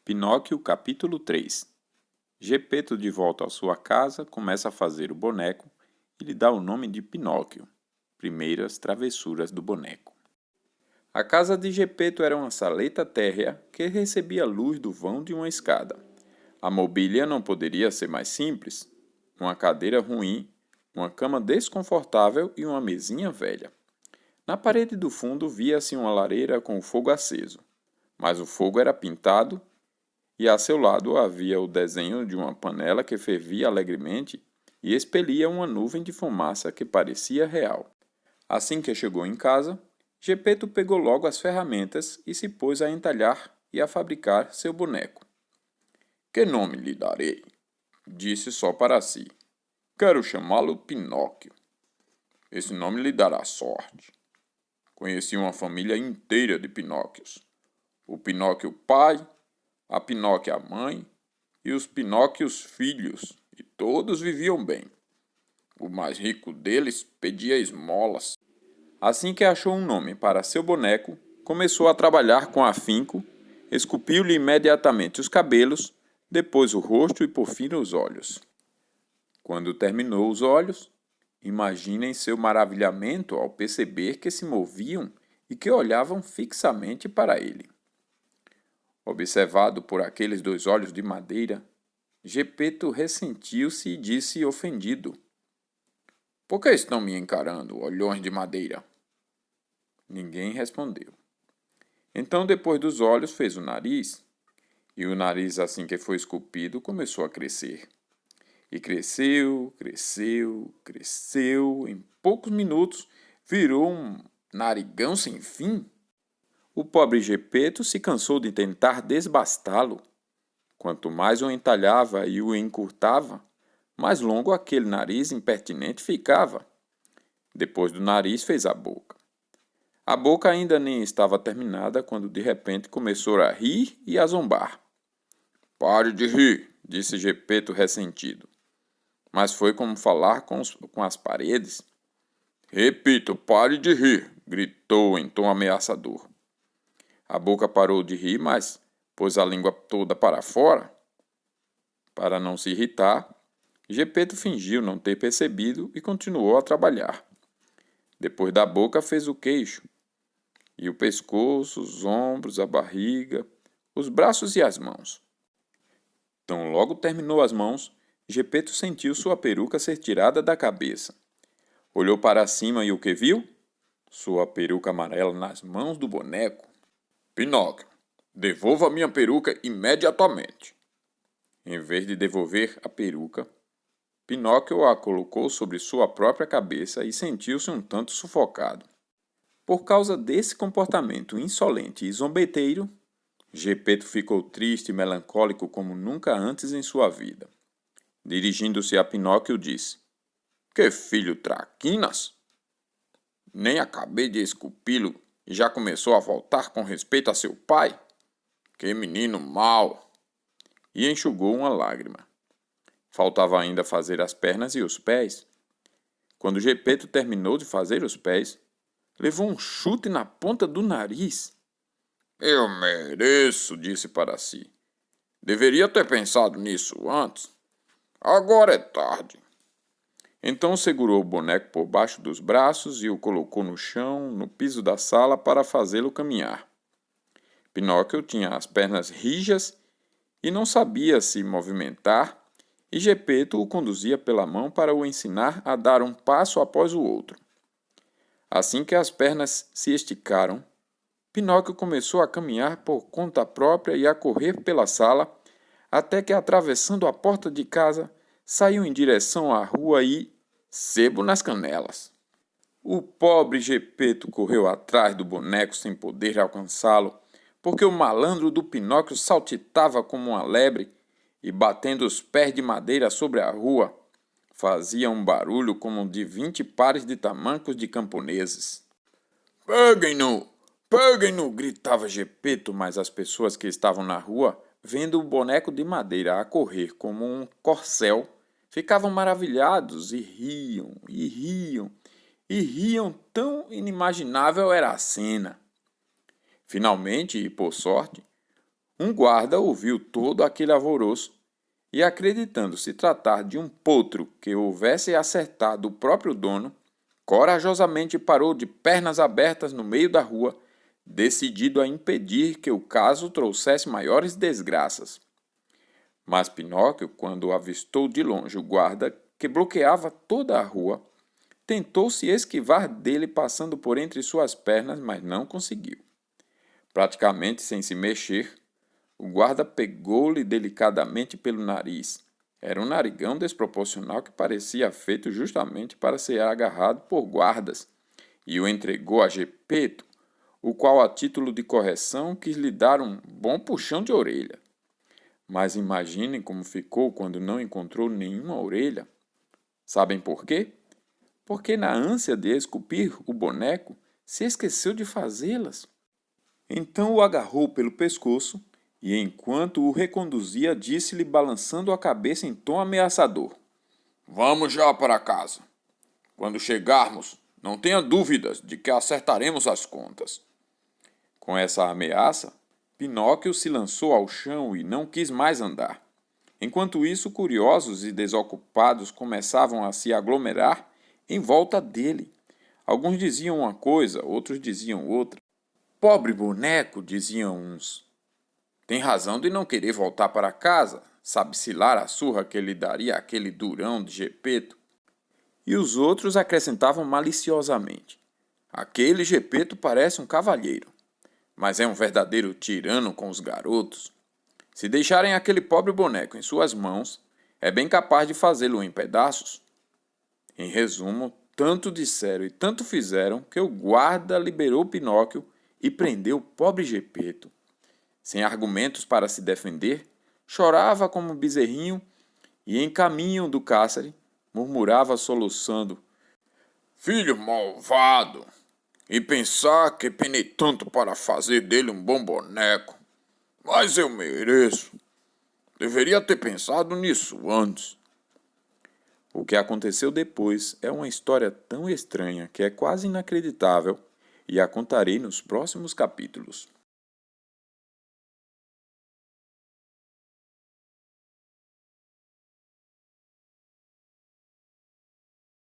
Pinóquio, capítulo 3. Gepeto, de volta à sua casa, começa a fazer o boneco e lhe dá o nome de Pinóquio. Primeiras travessuras do boneco. A casa de Gepeto era uma saleta térrea que recebia luz do vão de uma escada. A mobília não poderia ser mais simples. Uma cadeira ruim, uma cama desconfortável e uma mesinha velha. Na parede do fundo via-se uma lareira com o fogo aceso, mas o fogo era pintado e a seu lado havia o desenho de uma panela que fervia alegremente e expelia uma nuvem de fumaça que parecia real. Assim que chegou em casa, Gepeto pegou logo as ferramentas e se pôs a entalhar e a fabricar seu boneco. "Que nome lhe darei?" disse só para si. "Quero chamá-lo Pinóquio. Esse nome lhe dará sorte." Conheci uma família inteira de Pinóquios. O Pinóquio pai, a Pinóquia mãe e os Pinóquios filhos, e todos viviam bem. O mais rico deles pedia esmolas. Assim que achou um nome para seu boneco, começou a trabalhar com afinco, esculpiu-lhe imediatamente os cabelos, depois o rosto e por fim os olhos. Quando terminou os olhos, imaginem seu maravilhamento ao perceber que se moviam e que olhavam fixamente para ele. Observado por aqueles dois olhos de madeira, Gepeto ressentiu-se e disse ofendido: "Por que estão me encarando, olhões de madeira?" Ninguém respondeu. Então, depois dos olhos, fez o nariz, e o nariz, assim que foi esculpido, começou a crescer. E cresceu, cresceu, cresceu, em poucos minutos virou um narigão sem fim. O pobre Gepeto se cansou de tentar desbastá-lo. Quanto mais o entalhava e o encurtava, mais longo aquele nariz impertinente ficava. Depois do nariz fez a boca. A boca ainda nem estava terminada quando de repente começou a rir e a zombar. "Pare de rir", disse Gepeto ressentido. Mas foi como falar com as paredes. "Repito, pare de rir", gritou em tom ameaçador. A boca parou de rir, mas pôs a língua toda para fora. Para não se irritar, Gepeto fingiu não ter percebido e continuou a trabalhar. Depois da boca fez o queixo, e o pescoço, os ombros, a barriga, os braços e as mãos. Tão logo terminou as mãos, Gepeto sentiu sua peruca ser tirada da cabeça. Olhou para cima e o que viu? Sua peruca amarela nas mãos do boneco. "Pinóquio, devolva minha peruca imediatamente." Em vez de devolver a peruca, Pinóquio a colocou sobre sua própria cabeça e sentiu-se um tanto sufocado. Por causa desse comportamento insolente e zombeteiro, Gepeto ficou triste e melancólico como nunca antes em sua vida. Dirigindo-se a Pinóquio, disse: "Que filho traquinas! Nem acabei de esculpi-lo e já começou a voltar com respeito a seu pai? Que menino mau!" E enxugou uma lágrima. Faltava ainda fazer as pernas e os pés. Quando Gepeto terminou de fazer os pés, levou um chute na ponta do nariz. "Eu mereço", disse para si. "Deveria ter pensado nisso antes. Agora é tarde." Então segurou o boneco por baixo dos braços e o colocou no chão, no piso da sala, para fazê-lo caminhar. Pinóquio tinha as pernas rijas e não sabia se movimentar, e Gepeto o conduzia pela mão para o ensinar a dar um passo após o outro. Assim que as pernas se esticaram, Pinóquio começou a caminhar por conta própria e a correr pela sala, até que, atravessando a porta de casa, saiu em direção à rua e sebo nas canelas. O pobre Gepeto correu atrás do boneco sem poder alcançá-lo, porque o malandro do Pinóquio saltitava como uma lebre e, batendo os pés de madeira sobre a rua, fazia um barulho como de 20 pares de tamancos de camponeses. "Peguem-no! Peguem-no!" gritava Gepeto, mas as pessoas que estavam na rua, vendo o boneco de madeira a correr como um corcel, ficavam maravilhados e riam, e riam, e riam, tão inimaginável era a cena. Finalmente, e por sorte, Um guarda ouviu todo aquele alvoroço e, acreditando se tratar de um potro que houvesse acertado o próprio dono, corajosamente parou de pernas abertas no meio da rua, decidido a impedir que o caso trouxesse maiores desgraças. Mas Pinóquio, quando avistou de longe o guarda que bloqueava toda a rua, tentou se esquivar dele passando por entre suas pernas, mas não conseguiu. Praticamente sem se mexer, o guarda pegou-lhe delicadamente pelo nariz. Era um narigão desproporcional que parecia feito justamente para ser agarrado por guardas, e o entregou a Gepeto, o qual, a título de correção, quis lhe dar um bom puxão de orelha. Mas imaginem como ficou quando não encontrou nenhuma orelha. Sabem por quê? Porque na ânsia de esculpir o boneco, se esqueceu de fazê-las. Então o agarrou pelo pescoço e, enquanto o reconduzia, disse-lhe, balançando a cabeça em tom ameaçador: "Vamos já para casa. Quando chegarmos, não tenha dúvidas de que acertaremos as contas." Com essa ameaça, Pinóquio se lançou ao chão e não quis mais andar. Enquanto isso, curiosos e desocupados começavam a se aglomerar em volta dele. Alguns diziam uma coisa, outros diziam outra. "Pobre boneco", diziam uns. "Tem razão de não querer voltar para casa. Sabe-se lá a surra que lhe daria aquele durão de Gepeto." E os outros acrescentavam maliciosamente: "Aquele Gepeto parece um cavalheiro, mas é um verdadeiro tirano com os garotos. Se deixarem aquele pobre boneco em suas mãos, é bem capaz de fazê-lo em pedaços." Em resumo, tanto disseram e tanto fizeram que o guarda liberou Pinóquio e prendeu o pobre Gepeto. Sem argumentos para se defender, chorava como um bezerrinho e, em caminho do cárcere, murmurava soluçando: "Filho malvado! E pensar que penei tanto para fazer dele um bom boneco. Mas eu mereço. Deveria ter pensado nisso antes." O que aconteceu depois é uma história tão estranha que é quase inacreditável, e a contarei nos próximos capítulos.